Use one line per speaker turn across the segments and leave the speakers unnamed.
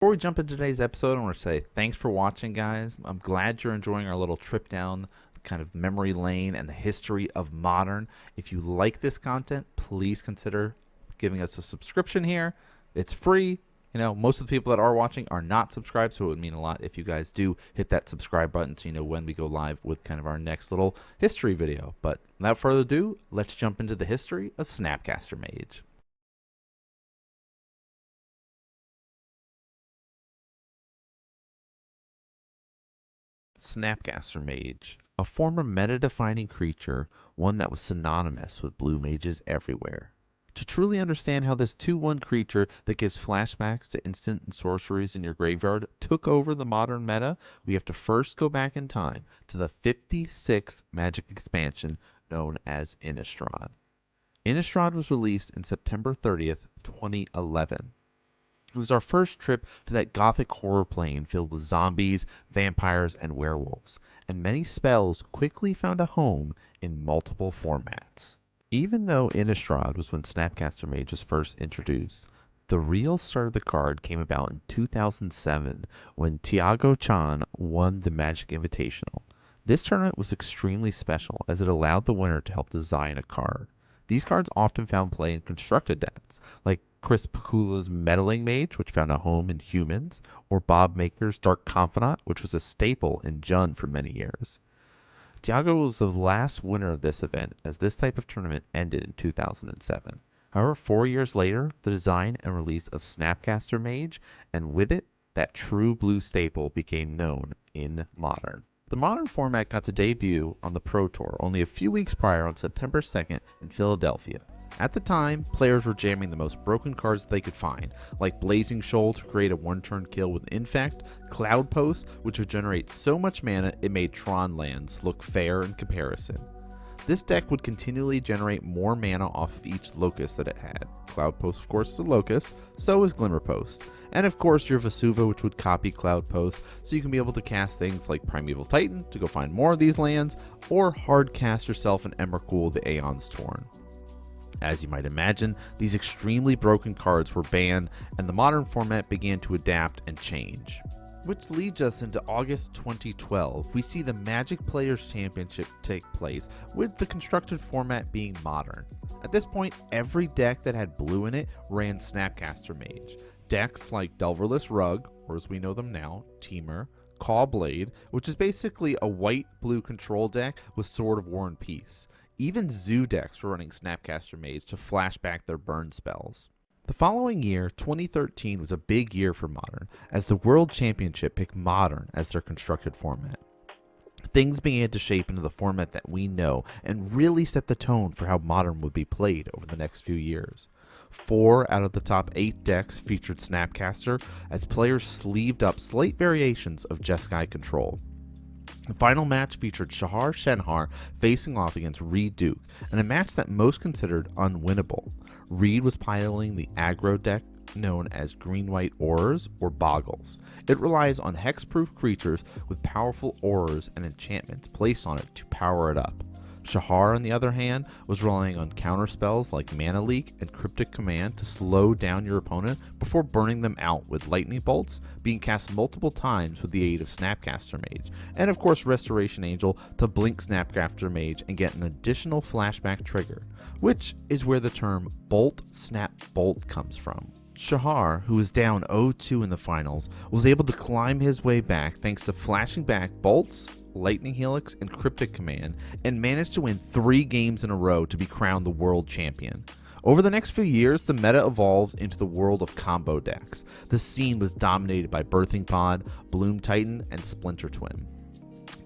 Before we jump into today's episode, I want to say thanks for watching, guys. I'm glad you're enjoying our little trip down kind of memory lane and the history of Modern. If you like this content, please consider giving us a subscription here. It's free. You know, most of the people that are watching are not subscribed, so it would mean a lot if you guys do hit that subscribe button so you know when we go live with kind of our next little history video. But without further ado, let's jump into the history of Snapcaster Mage. Snapcaster Mage, a former meta-defining creature, one that was synonymous with blue mages everywhere. To truly understand how this 2/1 creature that gives flashbacks to instant and sorceries in your graveyard took over the modern meta, we have to first go back in time to the 56th Magic expansion known as Innistrad. Innistrad was released in September 30th, 2011. It was our first trip to that gothic horror plane filled with zombies, vampires, and werewolves, and many spells quickly found a home in multiple formats. Even though Innistrad was when Snapcaster Mage was first introduced, the real start of the card came about in 2007 when Tiago Chan won the Magic Invitational. This tournament was extremely special as it allowed the winner to help design a card. These cards often found play in constructed decks, like Chris Pakula's Meddling Mage, which found a home in Humans, or Bob Maker's Dark Confidant, which was a staple in Jund for many years. Tiago was the last winner of this event, as this type of tournament ended in 2007. However, 4 years later, the design and release of Snapcaster Mage, and with it, that true blue staple became known in Modern. The Modern format got to debut on the Pro Tour only a few weeks prior on September 2nd in Philadelphia. At the time, players were jamming the most broken cards they could find, like Blazing Shoal to create a one-turn kill with Infect, Cloud Post, which would generate so much mana it made Tron lands look fair in comparison. This deck would continually generate more mana off of each locust that it had. Cloud Post, of course, is a locust, so is Glimmer Post. And of course your Vesuva, which would copy Cloud Post, so you can be able to cast things like Primeval Titan to go find more of these lands, or hard cast yourself an Emrakul the Aeon's Torn. As you might imagine, these extremely broken cards were banned, and the Modern format began to adapt and change. Which leads us into August 2012. We see the Magic Players Championship take place, with the constructed format being Modern. At this point, every deck that had blue in it ran Snapcaster Mage. Decks like Delverless Rug, or as we know them now, Temur, Cawblade, which is basically a white-blue control deck with Sword of War and Peace. Even Zoo decks were running Snapcaster Mage to flash back their burn spells. The following year, 2013, was a big year for Modern, as the World Championship picked Modern as their constructed format. Things began to shape into the format that we know and really set the tone for how Modern would be played over the next few years. 4 out of the top 8 decks featured Snapcaster, as players sleeved up slight variations of Jeskai control. The final match featured Shahar Shenhar facing off against Reed Duke, in a match that most considered unwinnable. Reed was piloting the aggro deck known as Green-White Aurors or Boggles. It relies on hexproof creatures with powerful auras and enchantments placed on it to power it up. Shahar, on the other hand, was relying on counterspells like Mana Leak and Cryptic Command to slow down your opponent before burning them out with lightning bolts being cast multiple times with the aid of Snapcaster Mage, and of course Restoration Angel to blink Snapcaster Mage and get an additional flashback trigger, which is where the term Bolt Snap Bolt comes from. Shahar, who was down 0-2 in the finals, was able to climb his way back thanks to flashing back bolts, Lightning Helix, and Cryptic Command, and managed to win 3 games in a row to be crowned the world champion. Over the next few years, the meta evolved into the world of combo decks. The scene was dominated by Birthing Pod, Bloom Titan, and Splinter Twin.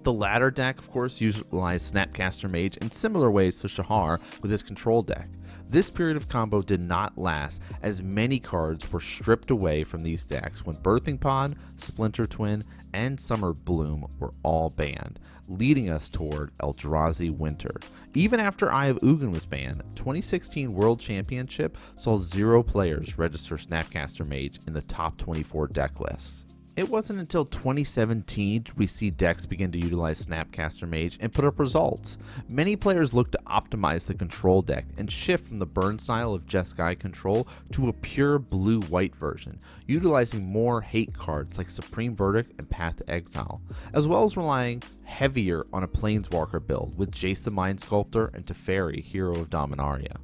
The latter deck, of course, utilized Snapcaster Mage in similar ways to Shahar with his control deck. This period of combo did not last, as many cards were stripped away from these decks when Birthing Pod, Splinter Twin, and Summer Bloom were all banned, leading us toward Eldrazi Winter. Even after Eye of Ugin was banned, 2016 World Championship saw 0 players register Snapcaster Mage in the top 24 deck lists. It wasn't until 2017 we see decks begin to utilize Snapcaster Mage and put up results. Many players look to optimize the control deck and shift from the burn style of Jeskai control to a pure blue-white version, utilizing more hate cards like Supreme Verdict and Path to Exile, as well as relying heavier on a Planeswalker build with Jace the Mind Sculptor and Teferi, Hero of Dominaria.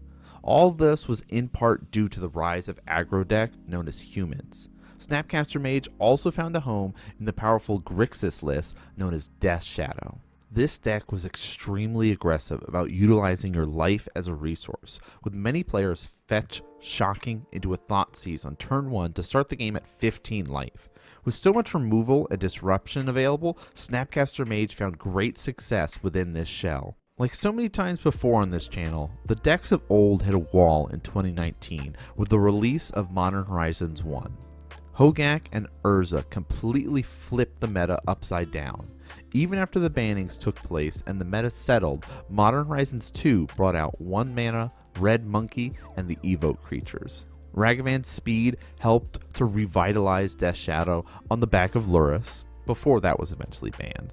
All this was in part due to the rise of aggro deck known as humans. Snapcaster Mage also found a home in the powerful Grixis list known as Death Shadow. This deck was extremely aggressive about utilizing your life as a resource, with many players fetch shocking into a Thoughtseize on turn 1 to start the game at 15 life. With so much removal and disruption available, Snapcaster Mage found great success within this shell. Like so many times before on this channel, the decks of old hit a wall in 2019 with the release of Modern Horizons 1. Hogak and Urza completely flipped the meta upside down. Even after the bannings took place and the meta settled, Modern Horizons 2 brought out 1 mana, Red Monkey, and the Evoke creatures. Ragavan's speed helped to revitalize Death Shadow on the back of Lurrus, before that was eventually banned.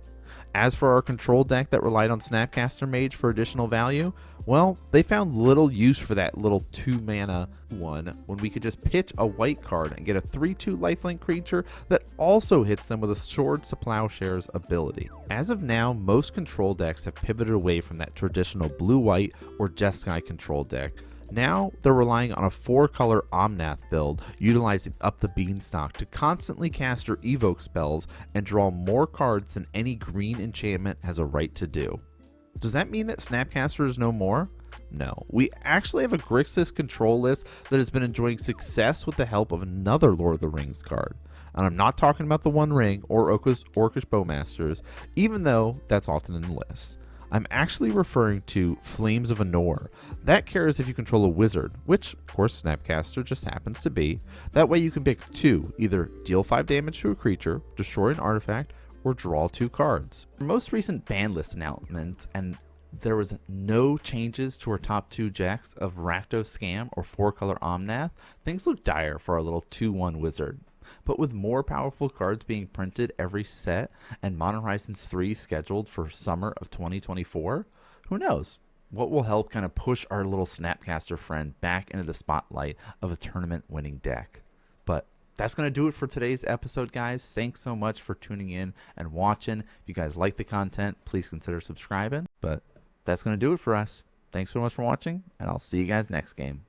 As for our control deck that relied on Snapcaster Mage for additional value, well, they found little use for that little 2 mana one when we could just pitch a white card and get a 3/2 lifelink creature that also hits them with a Swords to Plowshares ability. As of now, most control decks have pivoted away from that traditional blue-white or Jeskai control deck. Now they're relying on a 4-color Omnath build, utilizing Up the Beanstalk to constantly cast their evoke spells and draw more cards than any green enchantment has a right to do. Does that mean that Snapcaster is no more? No, we actually have a Grixis control list that has been enjoying success with the help of another Lord of the Rings card. And I'm not talking about the One Ring or Orcish Bowmasters, even though that's often in the list. I'm actually referring to Flames of Anor. That cares if you control a wizard, which of course Snapcaster just happens to be. That way you can pick 2, either deal 5 damage to a creature, destroy an artifact, or draw 2 cards. For most recent ban list announcements, and there was no changes to our top 2 decks of Rakdos Scam or 4-color Omnath, things look dire for our little 2/1 wizard. But with more powerful cards being printed every set and Modern Horizons 3 scheduled for summer of 2024, who knows what will help kind of push our little Snapcaster friend back into the spotlight of a tournament winning deck. But that's going to do it for today's episode, guys. Thanks so much for tuning in and watching. If you guys like the content, please consider subscribing. But that's going to do it for us. Thanks so much for watching, and I'll see you guys next game.